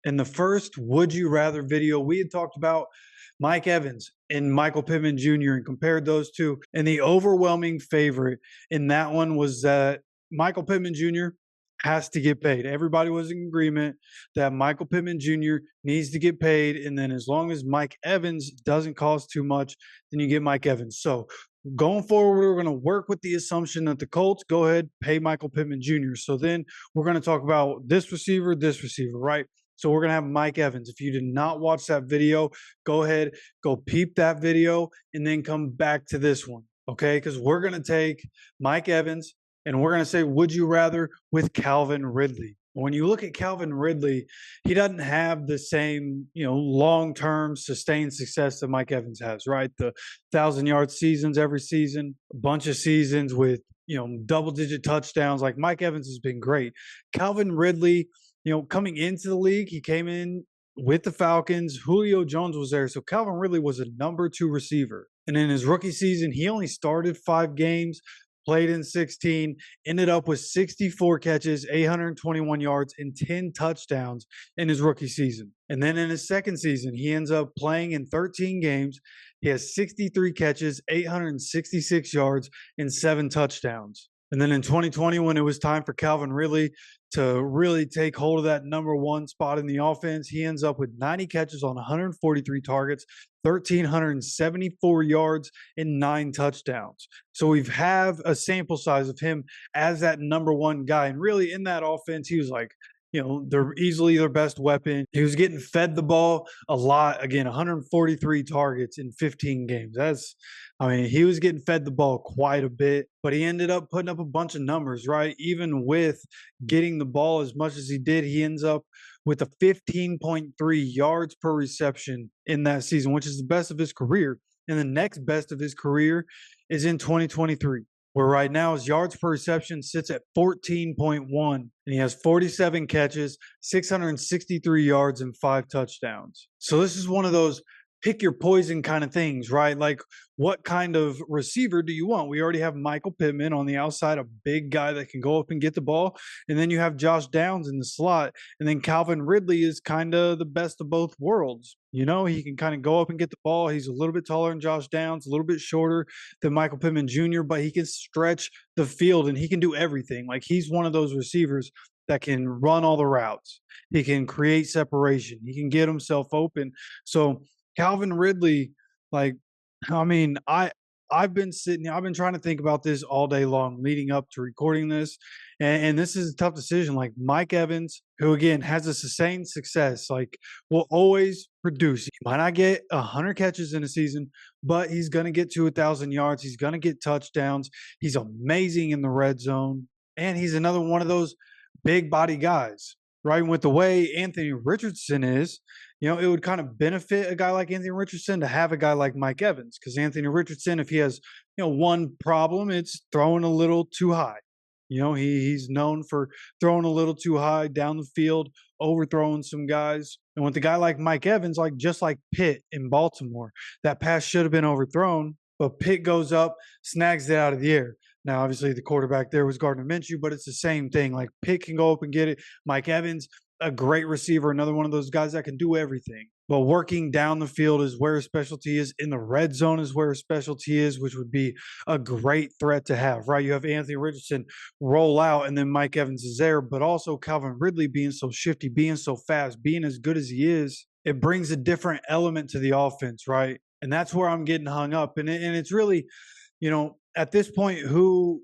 In the first Would You Rather video, we had talked about Mike Evans and Michael Pittman Jr. and compared those two. And the overwhelming favorite in that one was that Michael Pittman Jr. has to get paid. Everybody was in agreement that Michael Pittman Jr. needs to get paid. And then as long as Mike Evans doesn't cost too much, then you get Mike Evans. So going forward, we're going to work with the assumption that the Colts go ahead, pay Michael Pittman Jr. So then we're going to talk about this receiver, right? So we're going to have Mike Evans. If you did not watch that video, go ahead, go peep that video, and then come back to this one, okay? Because we're going to take Mike Evans, and we're going to say, would you rather with Calvin Ridley? When you look at Calvin Ridley, he doesn't have the same, long-term sustained success that Mike Evans has, right? The 1,000-yard seasons every season, a bunch of seasons with, double-digit touchdowns. Like Mike Evans has been great. Calvin Ridley, coming into the league, he came in with the Falcons. Julio Jones was there. So Calvin Ridley was a number 2 receiver. And in his rookie season, he only started 5 games, played in 16, ended up with 64 catches, 821 yards, and 10 touchdowns in his rookie season. And then in his second season, he ends up playing in 13 games. He has 63 catches, 866 yards, and 7 touchdowns. And then in 2020, when it was time for Calvin Ridley to really take hold of that number 1 spot in the offense, he ends up with 90 catches on 143 targets, 1,374 yards, and 9 touchdowns. So we have a sample size of him as that number 1 guy. And really in that offense, he was like, they're easily their best weapon. He was getting fed the ball a lot. Again, 143 targets in 15 games. He was getting fed the ball quite a bit, but he ended up putting up a bunch of numbers, right? Even with getting the ball as much as he did, he ends up with a 15.3 yards per reception in that season, which is the best of his career. And the next best of his career is in 2023. Where right now his yards per reception sits at 14.1, and he has 47 catches, 663 yards, and 5 touchdowns. So this is one of those pick your poison kind of things, right? Like, what kind of receiver do you want? We already have Michael Pittman on the outside, a big guy that can go up and get the ball. And then you have Josh Downs in the slot. And then Calvin Ridley is kind of the best of both worlds. He can kind of go up and get the ball. He's a little bit taller than Josh Downs, a little bit shorter than Michael Pittman Jr., but he can stretch the field and he can do everything. Like, he's one of those receivers that can run all the routes. He can create separation. He can get himself open. So Calvin Ridley, I've been trying to think about this all day long leading up to recording this. And this is a tough decision. Like Mike Evans, who again has a sustained success, will always produce. He might not get 100 catches in a season, but he's going to get to 1,000 yards. He's going to get touchdowns. He's amazing in the red zone. And he's another one of those big body guys, right? And with the way Anthony Richardson is, it would kind of benefit a guy like Anthony Richardson to have a guy like Mike Evans, because Anthony Richardson, if he has, one problem, it's throwing a little too high. He's known for throwing a little too high down the field, overthrowing some guys. And with a guy like Mike Evans, just like Pitt in Baltimore, that pass should have been overthrown, but Pitt goes up, snags it out of the air. Now, obviously, the quarterback there was Gardner Minshew, but it's the same thing. Like, Pitt can go up and get it. Mike Evans, a great receiver, another one of those guys that can do everything. But working down the field is where his specialty is. In the red zone is where his specialty is, which would be a great threat to have, right? You have Anthony Richardson roll out, and then Mike Evans is there, but also Calvin Ridley being so shifty, being so fast, being as good as he is, it brings a different element to the offense, right? And that's where I'm getting hung up. And it's really, at this point, who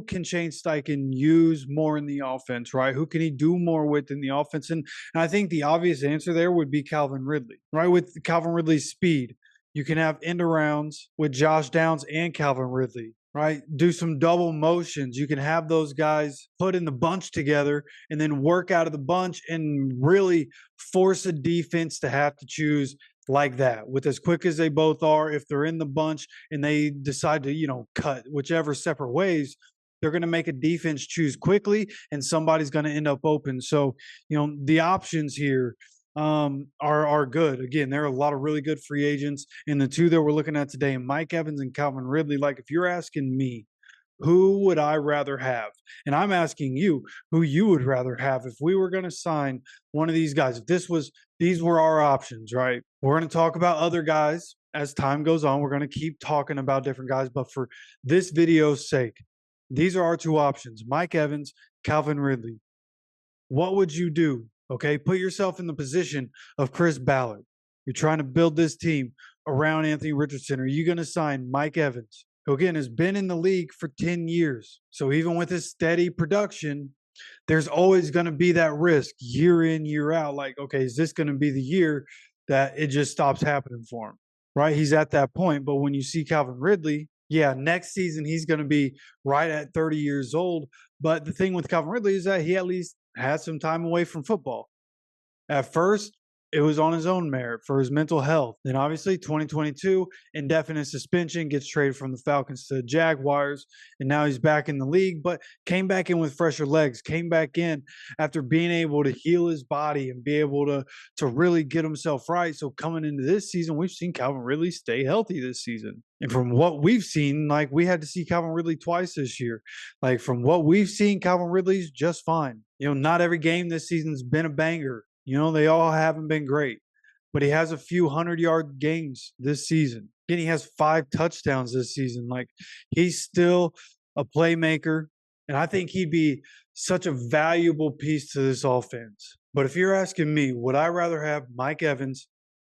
can Shane Steichen use more in the offense, right? Who can he do more with in the offense? And I think the obvious answer there would be Calvin Ridley, right? With Calvin Ridley's speed, you can have end arounds with Josh Downs and Calvin Ridley, right? Do some double motions. You can have those guys put in the bunch together and then work out of the bunch and really force a defense to have to choose like that. With as quick as they both are, if they're in the bunch and they decide to, cut whichever separate ways, they're going to make a defense choose quickly and somebody's going to end up open. So, the options here are good. Again, there are a lot of really good free agents, and the two that we're looking at today, Mike Evans and Calvin Ridley. Like, if you're asking me, Who would I rather have? And I'm asking you who you would rather have if we were going to sign one of these guys. If these were our options, right? We're going to talk about other guys as time goes on. We're going to keep talking about different guys, but for this video's sake, these are our two options: Mike Evans, Calvin Ridley. What would you do? Okay, put yourself in the position of Chris Ballard. You're trying to build this team around Anthony Richardson. Are you going to sign Mike Evans, who again has been in the league for 10 years? So even with his steady production, there's always going to be that risk year in, year out. Like, okay, is this going to be the year that it just stops happening for him? Right? He's at that point. But when you see Calvin Ridley, yeah, next season he's going to be right at 30 years old. But the thing with Calvin Ridley is that he at least had some time away from football. At first, it was on his own merit for his mental health. Then obviously 2022, indefinite suspension, gets traded from the Falcons to the Jaguars, and now he's back in the league, but came back in with fresher legs, came back in after being able to heal his body and be able to really get himself right. So coming into this season, we've seen Calvin Ridley stay healthy this season. And from what we've seen, like we had to see Calvin Ridley twice this year. Like from what we've seen, Calvin Ridley's just fine. Not every game this season's been a banger. They all haven't been great, but he has a few 100-yard gains this season. Again, he has 5 touchdowns this season. Like, he's still a playmaker, and I think he'd be such a valuable piece to this offense. But if you're asking me, would I rather have Mike Evans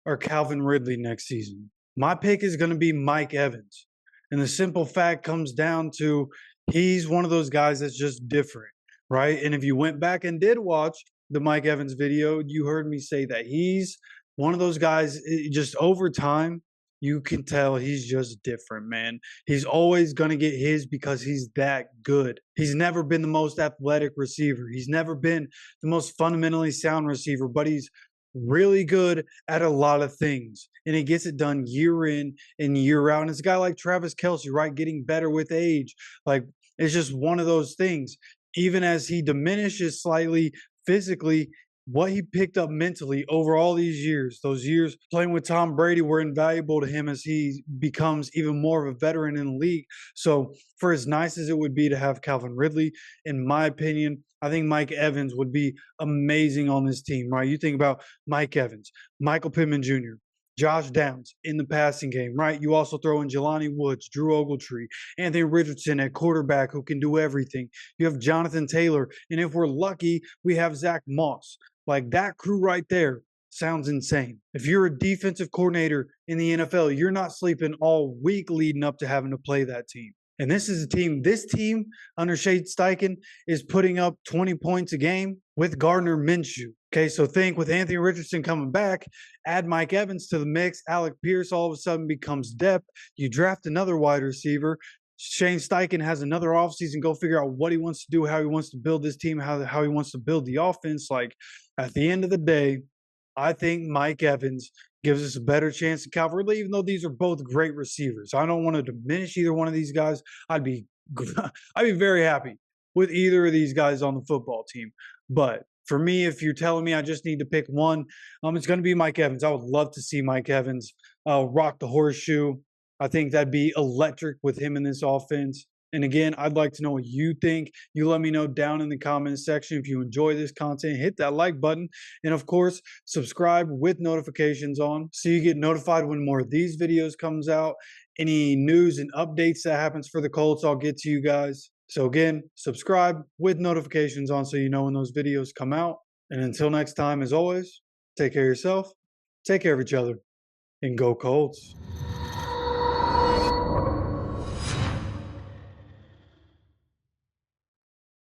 or Calvin Ridley next season? My pick is going to be Mike Evans. And the simple fact comes down to he's one of those guys that's just different, right? And if you went back and did watch the Mike Evans video, you heard me say that he's one of those guys, just over time, you can tell he's just different, man. He's always going to get his because he's that good. He's never been the most athletic receiver. He's never been the most fundamentally sound receiver, but he's really good at a lot of things. And he gets it done year in and year out. And it's a guy like Travis Kelce, right? Getting better with age. Like, it's just one of those things. Even as he diminishes slightly physically, what he picked up mentally over all these years, those years playing with Tom Brady, were invaluable to him as he becomes even more of a veteran in the league. So for as nice as it would be to have Calvin Ridley, in my opinion, I think Mike Evans would be amazing on this team, right? You think about Mike Evans, Michael Pittman Jr., Josh Downs in the passing game, right? You also throw in Jelani Woods, Drew Ogletree, Anthony Richardson at quarterback who can do everything. You have Jonathan Taylor, and if we're lucky, we have Zach Moss. Like, that crew right there sounds insane. If you're a defensive coordinator in the NFL, you're not sleeping all week leading up to having to play that team. And this team under Shane Steichen is putting up 20 points a game with Gardner Minshew. Okay, so think with Anthony Richardson coming back, add Mike Evans to the mix, Alec Pierce all of a sudden becomes depth. You draft another wide receiver. Shane Steichen has another offseason, go figure out what he wants to do, how he wants to build this team, how he wants to build the offense. Like, at the end of the day, I think Mike Evans gives us a better chance than Calvin Ridley, even though these are both great receivers. I don't want to diminish either one of these guys. I'd be very happy with either of these guys on the football team. But for me, if you're telling me I just need to pick one, it's going to be Mike Evans. I would love to see Mike Evans rock the horseshoe. I think that'd be electric with him in this offense. And again, I'd like to know what you think. You let me know down in the comments section. If you enjoy this content, hit that like button. And of course, subscribe with notifications on so you get notified when more of these videos comes out. Any news and updates that happens for the Colts, I'll get to you guys. So again, subscribe with notifications on so you know when those videos come out. And until next time, as always, take care of yourself, take care of each other, and go Colts.